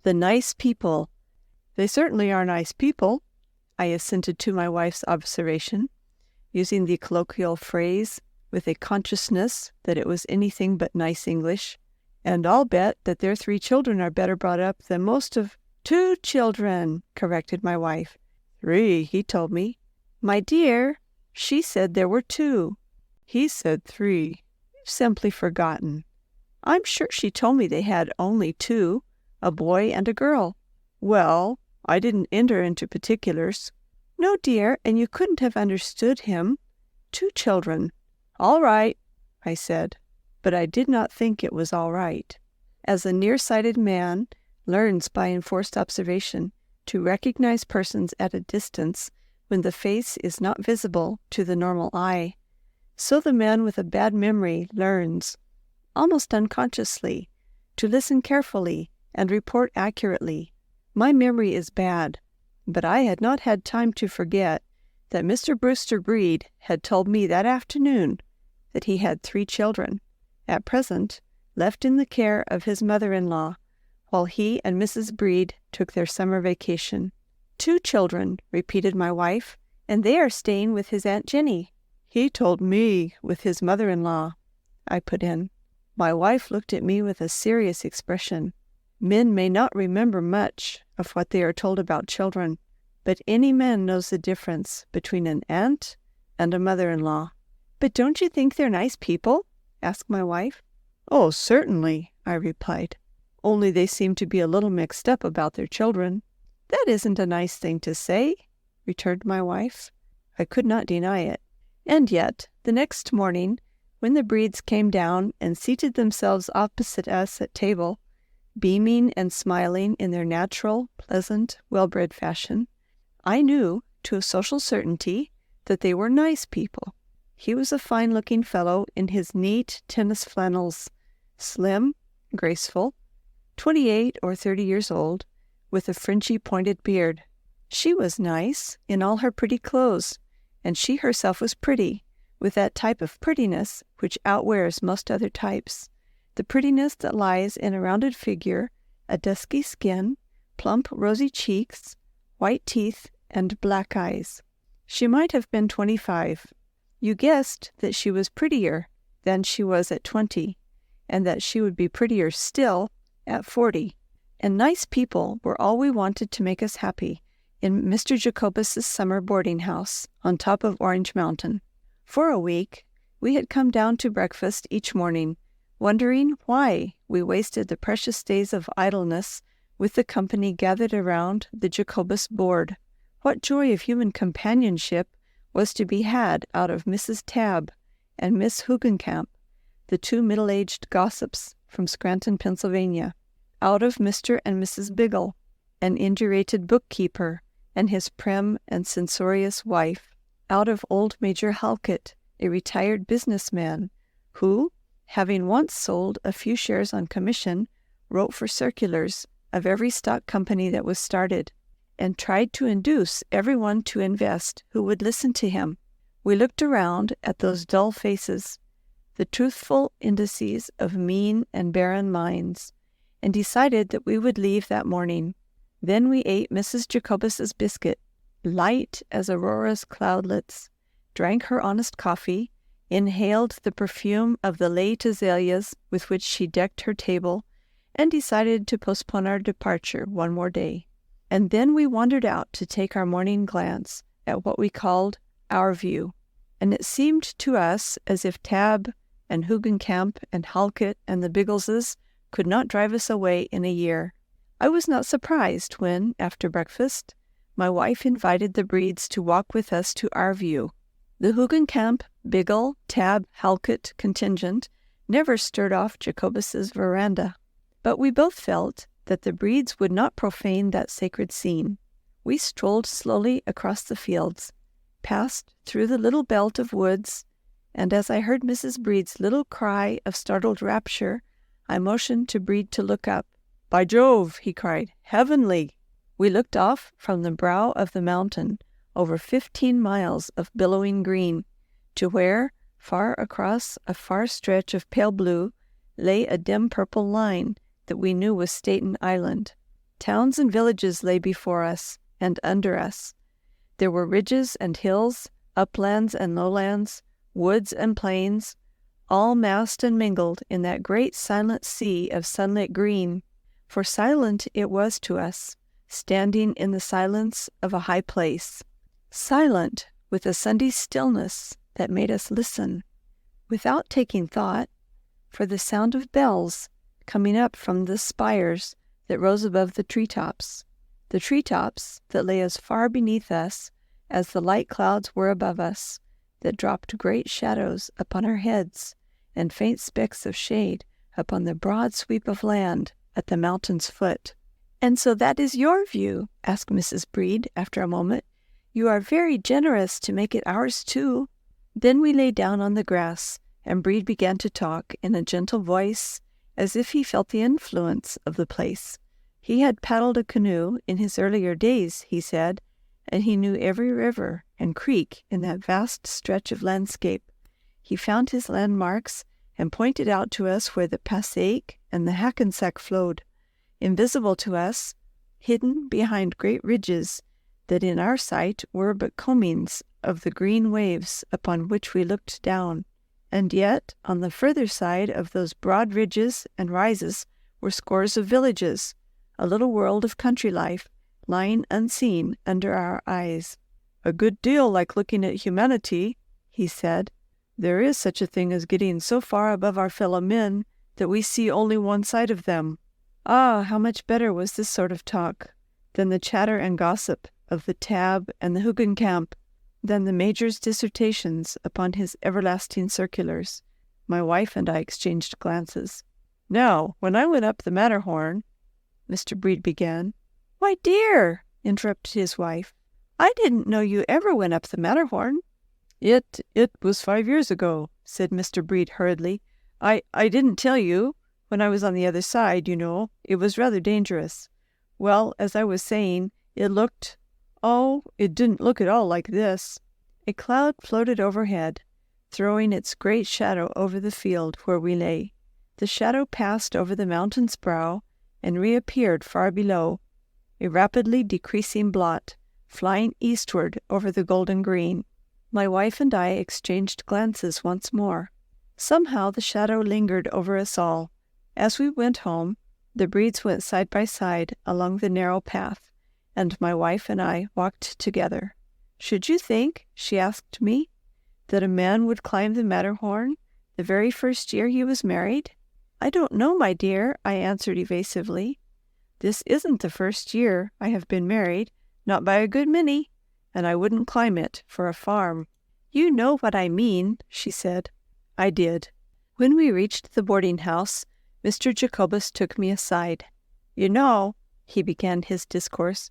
The nice people. They certainly are nice people, I assented to my wife's observation, using the colloquial phrase with a consciousness that it was anything but nice English. And I'll bet that their 3 children are better brought up than most of— 2 children, corrected my wife. 3, he told me. My dear, she said there were 2. He said 3. You've simply forgotten. I'm sure she told me they had only 2, a boy and a girl. Well, I didn't enter into particulars. No, dear, and you couldn't have understood him. 2 children. All right, I said, but I did not think it was all right. As a nearsighted man learns by enforced observation to recognize persons at a distance when the face is not visible to the normal eye, so the man with a bad memory learns, almost unconsciously, to listen carefully and report accurately. My memory is bad, but I had not had time to forget that Mr. Brewster Breed had told me that afternoon that he had 3 children, at present left in the care of his mother-in-law, while he and Mrs. Breed took their summer vacation. 2 children, repeated my wife, and they are staying with his Aunt Jenny. He told me with his mother-in-law, I put in. My wife looked at me with a serious expression. Men may not remember much of what they are told about children, but any man knows the difference between an aunt and a mother-in-law. But don't you think they're nice people? Asked my wife. Oh, certainly, I replied. Only they seem to be a little mixed up about their children. That isn't a nice thing to say, returned my wife. I could not deny it. And yet, the next morning, when the Breeds came down and seated themselves opposite us at table, beaming and smiling in their natural, pleasant, well-bred fashion, I knew, to a social certainty, that they were nice people. He was a fine-looking fellow in his neat tennis flannels, slim, graceful, 28 or 30 years old, with a fringy pointed beard. She was nice in all her pretty clothes, and she herself was pretty, with that type of prettiness which outwears most other types, the prettiness that lies in a rounded figure, a dusky skin, plump rosy cheeks, white teeth, and black eyes. She might have been 25. You guessed that she was prettier than she was at 20, and that she would be prettier still at 40. And nice people were all we wanted to make us happy in Mr. Jacobus's summer boarding house on top of Orange Mountain. For a week, we had come down to breakfast each morning, wondering why we wasted the precious days of idleness with the company gathered around the Jacobus board. What joy of human companionship was to be had out of Mrs. Tabb and Miss Hugenkamp, the 2 middle-aged gossips from Scranton, Pennsylvania, out of Mr. and Mrs. Biggle, an indurated bookkeeper, and his prim and censorious wife, out of old Major Halkett, a retired businessman, who, having once sold a few shares on commission, wrote for circulars of every stock company that was started, and tried to induce everyone to invest who would listen to him. We looked around at those dull faces, the truthful indices of mean and barren minds, and decided that we would leave that morning. Then we ate Mrs. Jacobus's biscuit, light as Aurora's cloudlets, drank her honest coffee, inhaled the perfume of the late azaleas with which she decked her table, and decided to postpone our departure one more day. And then we wandered out to take our morning glance at what we called our view. And it seemed to us as if Tabb and Hugenkamp and Halkett and the Biggleses could not drive us away in a year. I was not surprised when, after breakfast, my wife invited the Breeds to walk with us to our view. The Hugenkamp, Biggle, Tabb, Halkett contingent never stirred off Jacobus's veranda, but we both felt that the Breeds would not profane that sacred scene. We strolled slowly across the fields, passed through the little belt of woods, and as I heard Mrs. Breed's little cry of startled rapture, I motioned to Breed to look up. "By Jove," he cried, "heavenly!" We looked off from the brow of the mountain over 15 miles of billowing green to where, far across a far stretch of pale blue, lay a dim purple line that we knew was Staten Island. Towns and villages lay before us and under us. There were ridges and hills, uplands and lowlands, woods and plains, all massed and mingled in that great silent sea of sunlit green. For silent it was to us, standing in the silence of a high place. Silent with a Sunday stillness that made us listen, without taking thought, for the sound of bells coming up from the spires that rose above the treetops that lay as far beneath us as the light clouds were above us, that dropped great shadows upon our heads and faint specks of shade upon the broad sweep of land at the mountain's foot. "And so that is your view?" asked Mrs. Breed after a moment. "You are very generous to make it ours too." Then we lay down on the grass, and Breed began to talk in a gentle voice, as if he felt the influence of the place. He had paddled a canoe in his earlier days, he said, and he knew every river and creek in that vast stretch of landscape. He found his landmarks and pointed out to us where the Passaic and the Hackensack flowed, invisible to us, hidden behind great ridges that in our sight were but combings of the green waves upon which we looked down. And yet, on the further side of those broad ridges and rises were scores of villages, a little world of country life, lying unseen under our eyes. "A good deal like looking at humanity," he said. "There is such a thing as getting so far above our fellow men that we see only one side of them." Ah, how much better was this sort of talk than the chatter and gossip of the Tab and the Hugenkamp, than the Major's dissertations upon his everlasting circulars. My wife and I exchanged glances. "Now, when I went up the Matterhorn," Mr. Breed began. "Why, dear," interrupted his wife, "I didn't know you ever went up the Matterhorn." It was 5 years ago," said Mr. Breed hurriedly. I didn't tell you. When I was on the other side, you know, it was rather dangerous. Well, as I was saying, it didn't look at all like this." A cloud floated overhead, throwing its great shadow over the field where we lay. The shadow passed over the mountain's brow and reappeared far below, a rapidly decreasing blot, flying eastward over the golden green. My wife and I exchanged glances once more. Somehow the shadow lingered over us all. As we went home, the Breeds went side by side along the narrow path, and my wife and I walked together. "Should you think," she asked me, "that a man would climb the Matterhorn the very first year he was married?" "I don't know, my dear," I answered evasively. "This isn't the first year I have been married, not by a good many, and I wouldn't climb it for a farm." "You know what I mean," she said. I did. When we reached the boarding house, Mr. Jacobus took me aside. "You know," he began his discourse,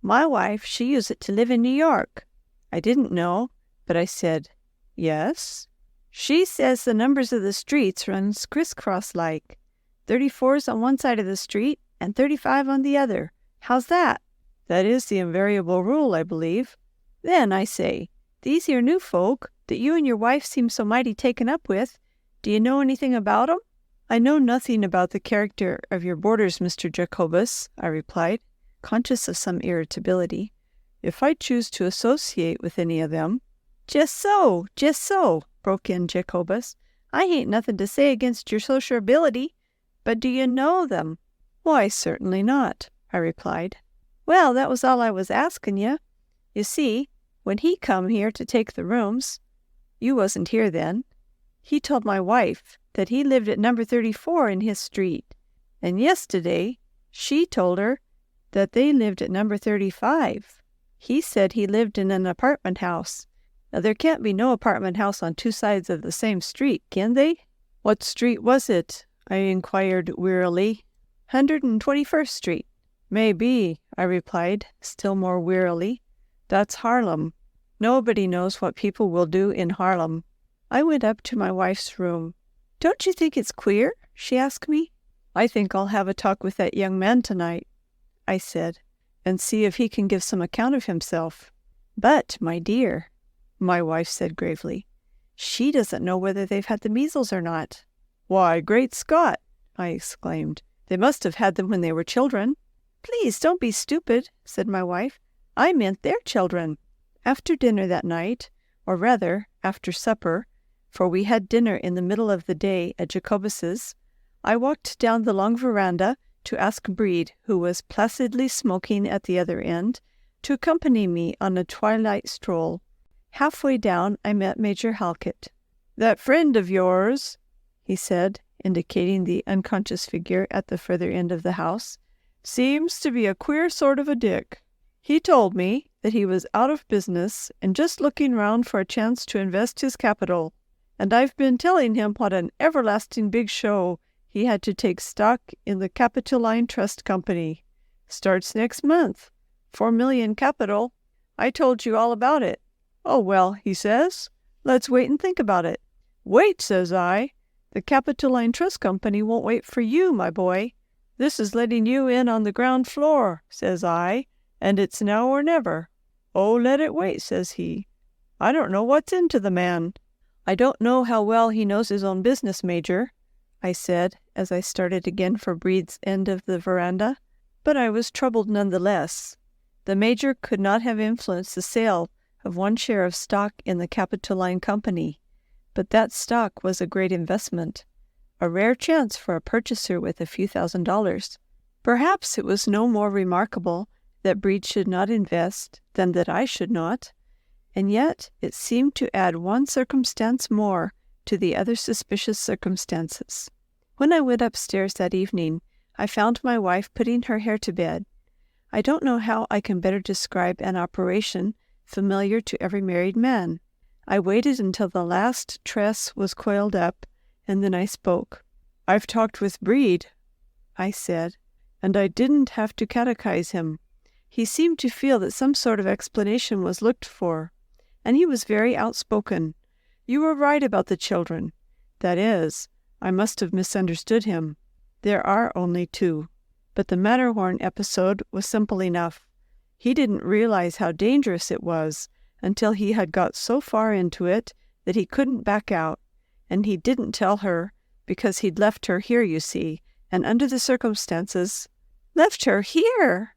"my wife, she used it to live in New York." I didn't know, but I said, "Yes?" "She says the numbers of the streets runs crisscross like. 34's on one side of the street and 35 on the other. How's that?" "That is the invariable rule, I believe." "Then, I say, these here new folk that you and your wife seem so mighty taken up with, do you know anything about 'em?" "I know nothing about the character of your boarders, Mr. Jacobus," I replied, conscious of some irritability. "If I choose to associate with any of them—" Just so, broke in Jacobus. "I ain't nothing to say against your sociability, but do you know them?" "Why, certainly not," I replied. "Well, that was all I was asking you. You see, when he come here to take the rooms, you wasn't here then, he told my wife that he lived at number 34 in his street, and yesterday she told her that they lived at number 35. He said he lived in an apartment house. Now, there can't be no apartment house on two sides of the same street, can they?" "What street was it?" I inquired wearily. 121st Street. "Maybe," I replied, still more wearily. "That's Harlem. Nobody knows what people will do in Harlem." I went up to my wife's room. "Don't you think it's queer?" she asked me. "I think I'll have a talk with that young man tonight," I said, "and see if he can give some account of himself." "But, my dear," my wife said gravely, "she doesn't know whether they've had the measles or not." "Why, great Scott!" I exclaimed. "They must have had them when they were children." Please don't be stupid, said my wife. I meant their children. After dinner that night, or rather, after supper, for we had dinner in the middle of the day at Jacobus's, I walked down the long veranda to ask Breed, who was placidly smoking at the other end, to accompany me on a twilight stroll. Halfway down I met Major Halkett. "That friend of yours," he said, indicating the unconscious figure at the further end of the house, "seems to be a queer sort of a dick. He told me that he was out of business and just looking round for a chance to invest his capital, and I've been telling him what an everlasting big show he had to take stock in the Capitoline Trust Company. Starts next month. 4 million capital. I told you all about it. Oh, well, he says, let's wait and think about it. Wait, says I. The Capitoline Trust Company won't wait for you, my boy. This is letting you in on the ground floor, says I, and it's now or never. Oh, let it wait, says he. I don't know what's into the man. I don't know how well he knows his own business, Major, I said, as I started again for Breed's end of the veranda, but I was troubled none the less. The Major could not have influenced the sale of 1 share of stock in the Capitoline Company, but that stock was a great investment, a rare chance for a purchaser with a few $1,000s. Perhaps it was no more remarkable that Breed should not invest than that I should not, and yet it seemed to add one circumstance more to the other suspicious circumstances. When I went upstairs that evening, I found my wife putting her hair to bed. I don't know how I can better describe an operation familiar to every married man. I waited until the last tress was coiled up, and then I spoke. "I've talked with Breed," I said, "and I didn't have to catechize him. He seemed to feel that some sort of explanation was looked for, and he was very outspoken. You were right about the children. That is, I must have misunderstood him. There are only 2. But the Matterhorn episode was simple enough. He didn't realize how dangerous it was until he had got so far into it that he couldn't back out, and he didn't tell her because he'd left her here, you see, and under the circumstances—" "Left her here!"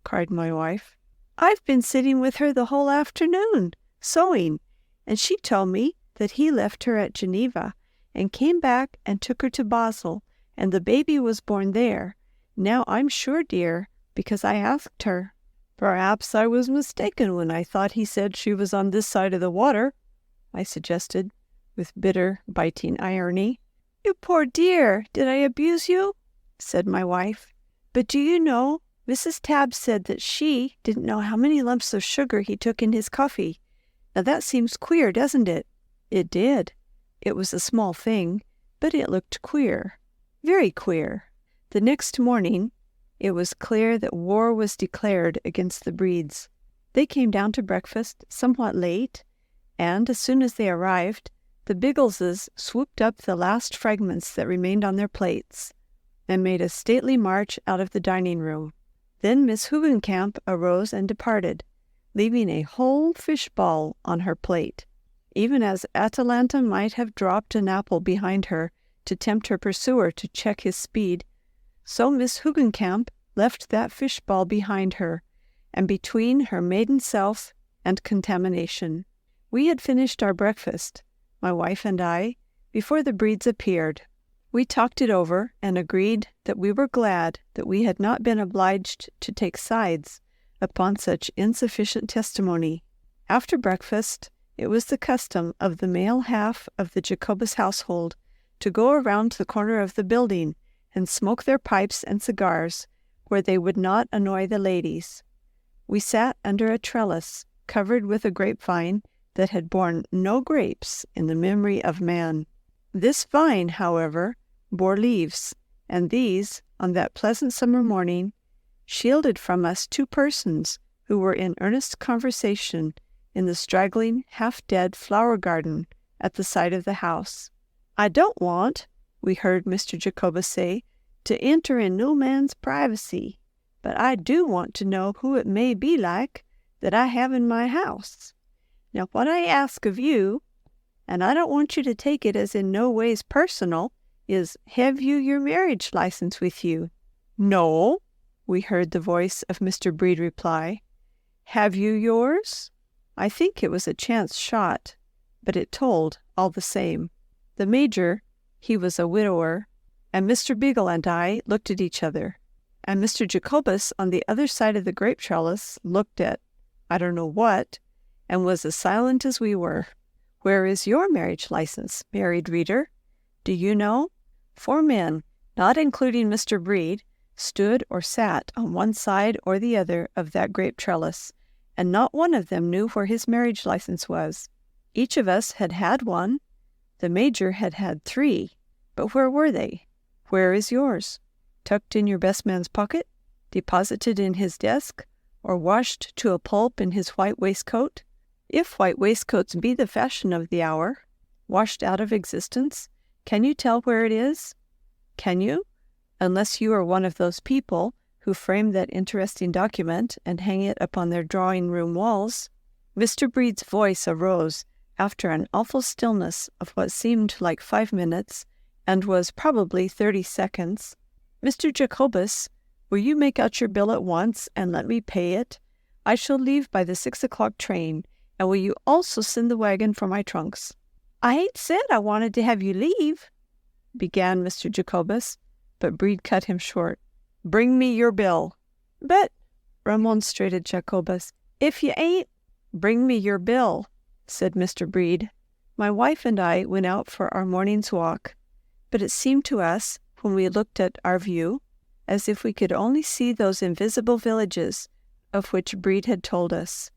cried my wife. "I've been sitting with her the whole afternoon, sewing, and she told me that he left her at Geneva and came back and took her to Basel, and the baby was born there. Now I'm sure, dear, because I asked her." "Perhaps I was mistaken when I thought he said she was on this side of the water," I suggested, with bitter, biting irony. "You poor dear, did I abuse you?" said my wife. "But do you know, Mrs. Tabb said that she didn't know how many lumps of sugar he took in his coffee. Now that seems queer, doesn't it?" It did. It was a small thing, but it looked queer. Very queer. The next morning, it was clear that war was declared against the Breeds. They came down to breakfast somewhat late, and as soon as they arrived, the Biggleses swooped up the last fragments that remained on their plates, and made a stately march out of the dining room. Then Miss Hugenkamp arose and departed, leaving a whole fish-ball on her plate. Even as Atalanta might have dropped an apple behind her to tempt her pursuer to check his speed, so Miss Hugenkamp left that fish-ball behind her, and between her maiden self and contamination. We had finished our breakfast, my wife and I, before the Breeds appeared. We talked it over and agreed that we were glad that we had not been obliged to take sides upon such insufficient testimony. After breakfast, it was the custom of the male half of the Jacobus household to go around the corner of the building and smoke their pipes and cigars where they would not annoy the ladies. We sat under a trellis covered with a grapevine that had borne no grapes in the memory of man. This vine, however, bore leaves, and these, on that pleasant summer morning, shielded from us 2 persons who were in earnest conversation in the straggling, half-dead flower garden at the side of the house. "I don't want," we heard Mr. Jacobus say, "to enter in no man's privacy, but I do want to know who it may be like that I have in my house. Now what I ask of you, and I don't want you to take it as in no ways personal, is, have you your marriage license with you?" "No," we heard the voice of Mr. Breed reply. "Have you yours?" I think it was a chance shot, but it told all the same. The Major, he was a widower, and Mr. Beagle and I looked at each other, and Mr. Jacobus on the other side of the grape trellis looked at I don't know what, and was as silent as we were. Where is your marriage license, married reader? Do you know? 4 men, not including Mr. Breed, stood or sat on one side or the other of that grape trellis, and not one of them knew where his marriage license was. Each of us had had one. The Major had had 3, but where were they? Where is yours? Tucked in your best man's pocket? Deposited in his desk? Or washed to a pulp in his white waistcoat? If white waistcoats be the fashion of the hour, washed out of existence, can you tell where it is? Can you? Unless you are one of those people who frame that interesting document and hang it upon their drawing-room walls. Mr. Breed's voice arose after an awful stillness of what seemed like 5 minutes, and was probably 30 seconds. "Mr. Jacobus, will you make out your bill at once and let me pay it? I shall leave by the 6 o'clock train, and will you also send the wagon for my trunks?" "I ain't said I wanted to have you leave," began Mr. Jacobus, but Breed cut him short. "Bring me your bill." "But," remonstrated Jacobus, "if you ain't—" "Bring me your bill," said Mr. Breed. My wife and I went out for our morning's walk, but it seemed to us, when we looked at our view, as if we could only see those invisible villages of which Breed had told us,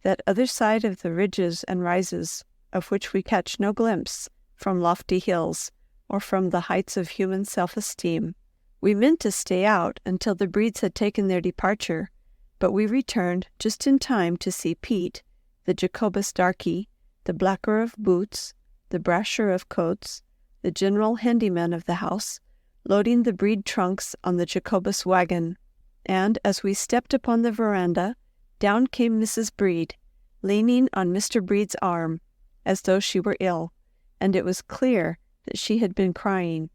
that other side of the ridges and rises of which we catch no glimpse from lofty hills or from the heights of human self-esteem. We meant to stay out until the Breeds had taken their departure, but we returned just in time to see Pete, the Jacobus darky, the blacker of boots, the brasher of coats, the general handyman of the house, loading the Breed trunks on the Jacobus wagon, and as we stepped upon the veranda, down came Mrs. Breed, leaning on Mr. Breed's arm, as though she were ill, and it was clear that she had been crying.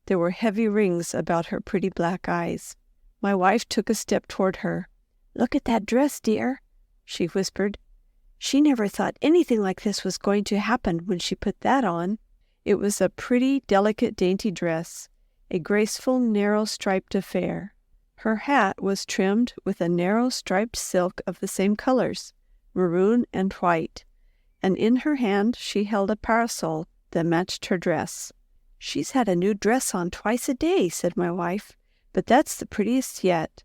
There were heavy rings about her pretty black eyes. My wife took a step toward her. "Look at that dress, dear," she whispered. "She never thought anything like this was going to happen when she put that on." It was a pretty, delicate, dainty dress, a graceful, narrow-striped affair. Her hat was trimmed with a narrow striped silk of the same colors, maroon and white, and in her hand she held a parasol that matched her dress. "She's had a new dress on twice a day," said my wife, "but that's the prettiest yet.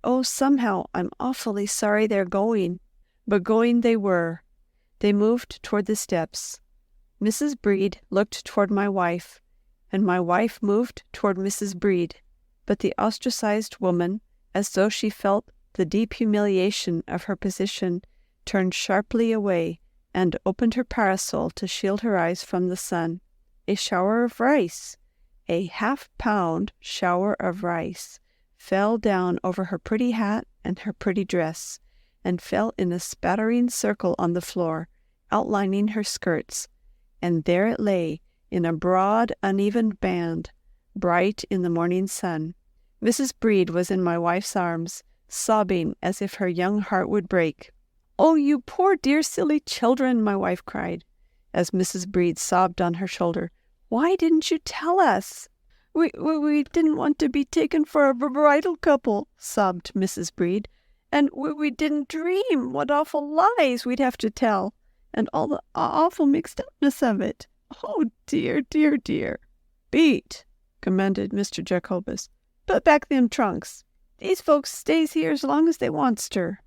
Oh, somehow I'm awfully sorry they're going." But going they were. They moved toward the steps. Mrs. Breed looked toward my wife, and my wife moved toward Mrs. Breed, but the ostracized woman, as though she felt the deep humiliation of her position, turned sharply away and opened her parasol to shield her eyes from the sun. A shower of rice, a half-pound shower of rice, fell down over her pretty hat and her pretty dress, and fell in a spattering circle on the floor, outlining her skirts, and there it lay in a broad, uneven band, bright in the morning sun. Mrs. Breed was in my wife's arms, sobbing as if her young heart would break. "Oh, you poor dear silly children," my wife cried, as Mrs. Breed sobbed on her shoulder. "Why didn't you tell us?" We didn't want to be taken for a bridal couple," sobbed Mrs. Breed, "and we didn't dream what awful lies we'd have to tell, and all the awful mixed-upness of it. Oh, dear, dear, dear." "Pete," commanded Mr. Jacobus, "put back them trunks. These folks stays here as long as they wants ter.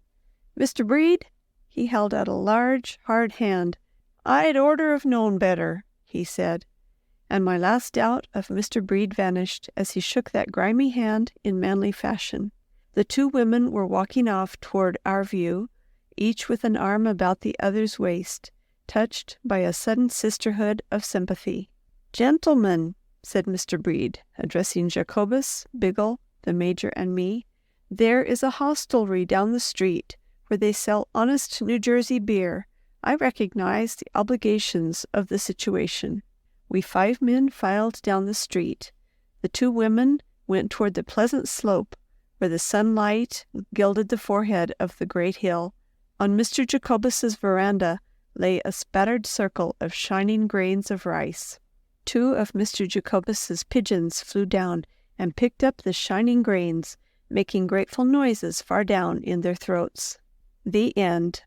Mr. Breed," he held out a large, hard hand. "I'd orter have known better," he said, and my last doubt of Mr. Breed vanished as he shook that grimy hand in manly fashion. The 2 women were walking off toward our view, each with an arm about the other's waist, touched by a sudden sisterhood of sympathy. "Gentlemen," said Mr. Breed, addressing Jacobus, Biggle, the Major, and me, "there is a hostelry down the street where they sell honest New Jersey beer. I recognize the obligations of the situation." We 5 men filed down the street. The 2 women went toward the pleasant slope where the sunlight gilded the forehead of the great hill, on Mr. Jacobus's veranda lay a spattered circle of shining grains of rice. 2 of Mr. Jacobus's pigeons flew down and picked up the shining grains, making grateful noises far down in their throats. The end.